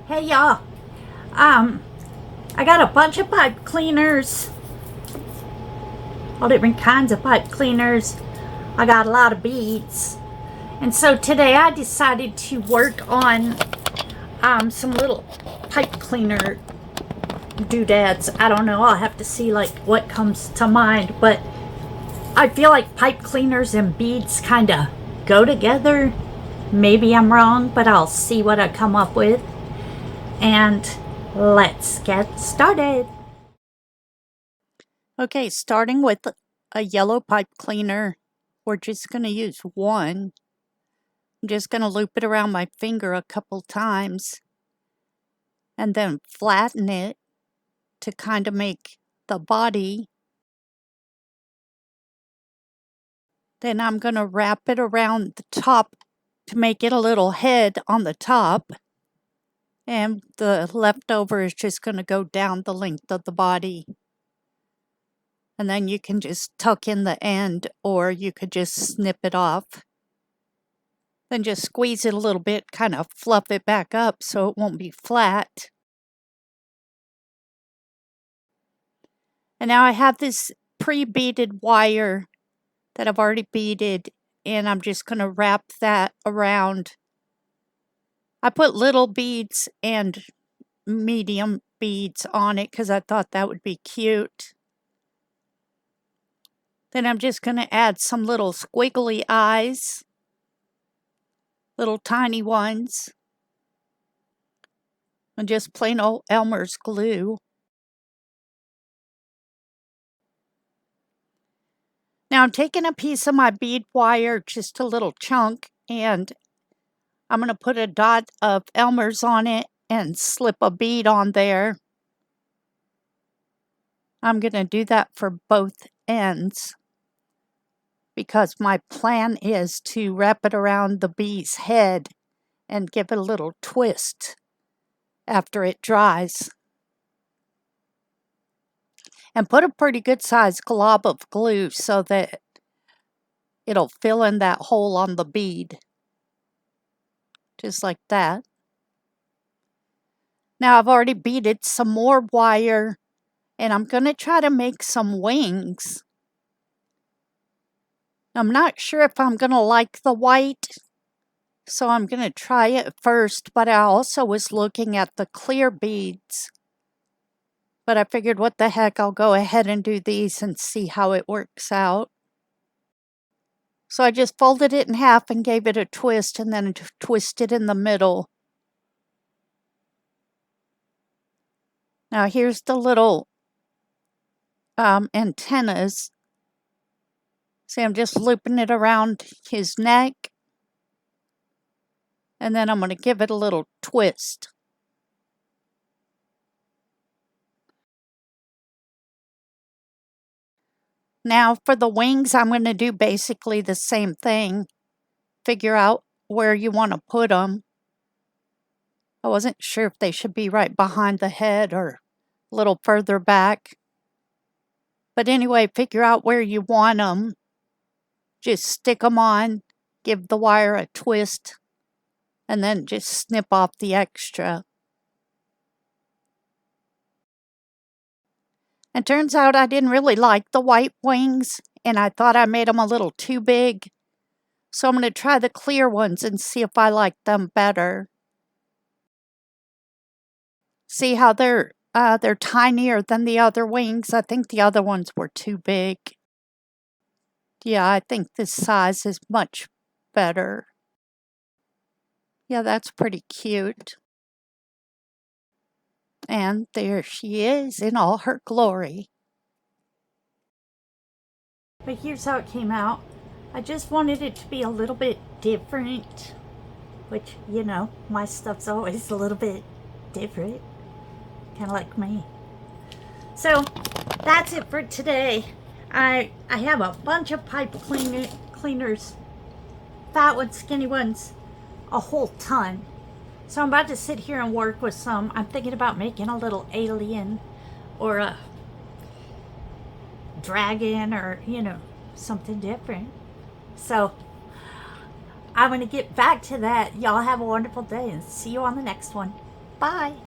Hey y'all, I got a bunch of pipe cleaners, all different kinds of pipe cleaners. I got a lot of beads, and so today I decided to work on some little pipe cleaner doodads. I don't know, I'll have to see like what comes to mind, but I feel like pipe cleaners and beads kind of go together. Maybe I'm wrong, but I'll see what I come up with. And let's get started. Okay, starting with a yellow pipe cleaner, we're just going to use one. I'm just going to loop it around my finger a couple times and then flatten it to kind of make the body. Then I'm going to wrap it around the top to make it a little head on the top. And the leftover is just going to go down the length of the body. And then you can just tuck in the end, or you could just snip it off. Then just squeeze it a little bit, kind of fluff it back up so it won't be flat. And now I have this pre-beaded wire that I've already beaded, and I'm just going to wrap that around. I put little beads and medium beads on it because I thought that would be cute. Then I'm just going to add some little squiggly eyes, little tiny ones, and just plain old Elmer's glue. Now I'm taking a piece of my bead wire, just a little chunk, and I'm going to put a dot of Elmer's on it and slip a bead on there. I'm going to do that for both ends because my plan is to wrap it around the bee's head and give it a little twist after it dries. And put a pretty good sized glob of glue so that it'll fill in that hole on the bead. Just like that. Now I've already beaded some more wire, and I'm going to try to make some wings. I'm not sure if I'm going to like the white, so I'm going to try it first, but I also was looking at the clear beads. But I figured, what the heck, I'll go ahead and do these and see how it works out. So I just folded it in half and gave it a twist, and then twisted in the middle. Now here's the little antennas. See, I'm just looping it around his neck. And then I'm going to give it a little twist. Now for the wings, I'm going to do basically the same thing. Figure out where you want to put them. I wasn't sure if they should be right behind the head or a little further back. But anyway, figure out where you want them. Just stick them on, give the wire a twist, and then just snip off the extra. And turns out I didn't really like the white wings, and I thought I made them a little too big. So I'm going to try the clear ones and see if I like them better. See how they're tinier than the other wings. I think the other ones were too big. Yeah, I think this size is much better. Yeah, that's pretty cute. And there she is in all her glory. But here's how it came out. I just wanted it to be a little bit different, which, you know, my stuff's always a little bit different, kind of like me. So that's it for today. I have a bunch of pipe cleaners, fat ones, skinny ones, a whole ton. So I'm about to sit here and work with some. I'm thinking about making a little alien or a dragon, or, you know, something different. So I'm going to get back to that. Y'all have a wonderful day and see you on the next one. Bye.